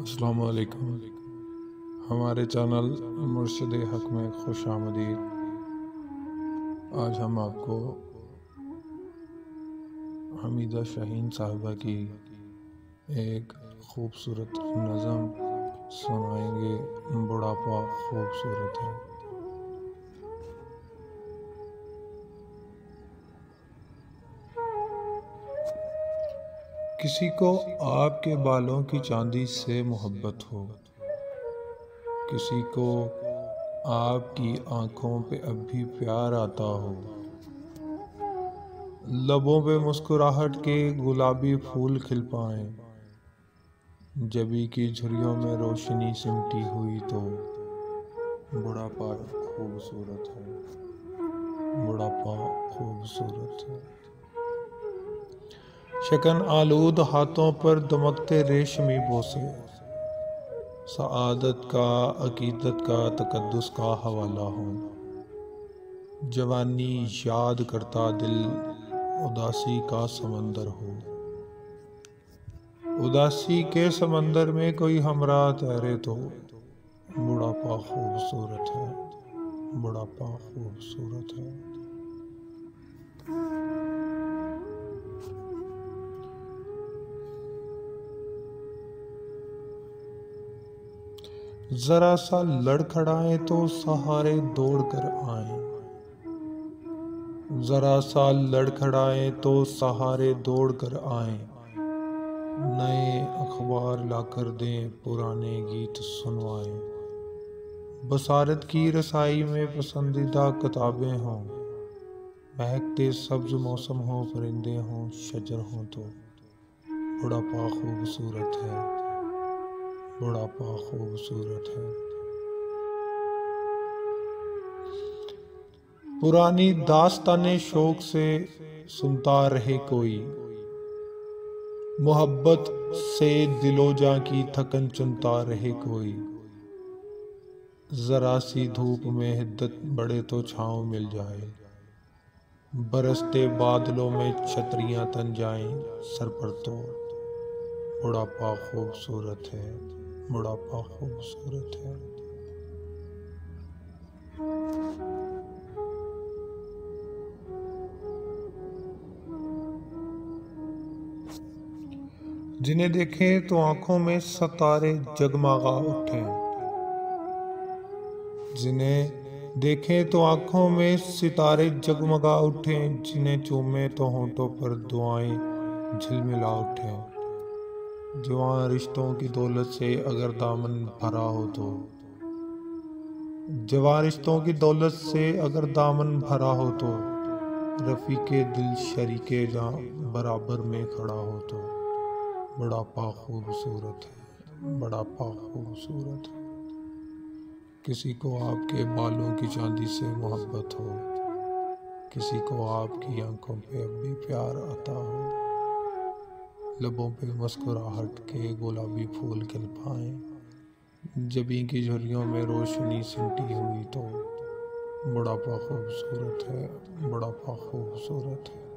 अस्सलामु अलैकुम। हमारे चैनल मुर्शिद हक में खुश आमदीद। आज हम आपको हमीदा शाहीन साहिबा की एक खूबसूरत नज़म सुनाएंगे। बुढ़ापा खूबसूरत है। किसी को आपके बालों की चांदी से मोहब्बत हो, किसी को आपकी आंखों पे अब भी प्यार आता हो, लबों पे मुस्कुराहट के गुलाबी फूल खिल पाएं, जबी की झुर्रियों में रोशनी सिमटी हुई तो बुढ़ापा खूबसूरत है। बुढ़ापा खूबसूरत है। शकन आलूद हाथों पर दमकते रेशमी बोसे, सआदत का, अकीदत का, तकद्दुस का हवाला हो। जवानी याद करता दिल उदासी का समंदर हो, उदासी के समंदर में कोई हमरा तैरे तो बुढ़ापा खूबसूरत है। बुढ़ापा खूबसूरत है। जरा सा लड़खड़ाए तो सहारे दौड़ कर आए, जरा सा लड़खड़ाए तो सहारे दौड़ कर आए, नए अखबार लाकर दें पुराने गीत सुनवाएं। बसारत की रसाई में पसंदीदा किताबें हों, महकते सब्ज मौसम हो, परिंदे हों, शजर हों तो बुढ़ापा खूबसूरत है। बुढ़ापा खूबसूरत है। पुरानी दास्ताने शौक से सुनता रहे कोई, मोहब्बत से दिलोजा की थकन चुनता रहे कोई। जरा सी धूप में हिद्दत बढ़े तो छाँव मिल जाए, बरसते बादलों में छतरियां तन जाएं सर पर तो बुढ़ापा खूबसूरत है। बुढ़ापा खूबसूरत है। जिन्हें देखें तो आंखों में सितारे जगमगा उठे, जिन्हें देखें तो आंखों में सितारे जगमगा उठे, जिन्हें चूमे तो होंठों पर दुआएं झिलमिला उठे। जवां रिश्तों की दौलत से अगर दामन भरा हो तो, जवां रिश्तों की दौलत से अगर दामन भरा हो तो, रफीके दिल शरीके जां बराबर में खड़ा हो तो बुढ़ापा खूबसूरत है। बुढ़ापा खूबसूरत है। किसी को आपके बालों की चांदी से मोहब्बत हो, किसी को आपकी आंखों पे अब भी प्यार आता हो, लबों पे मुस्कुराहट के गुलाबी फूल खिल पाए, जबी की झुर्रियों में रोशनी सिमटी हुई तो बुढ़ापा खूबसूरत है। बुढ़ापा खूबसूरत है।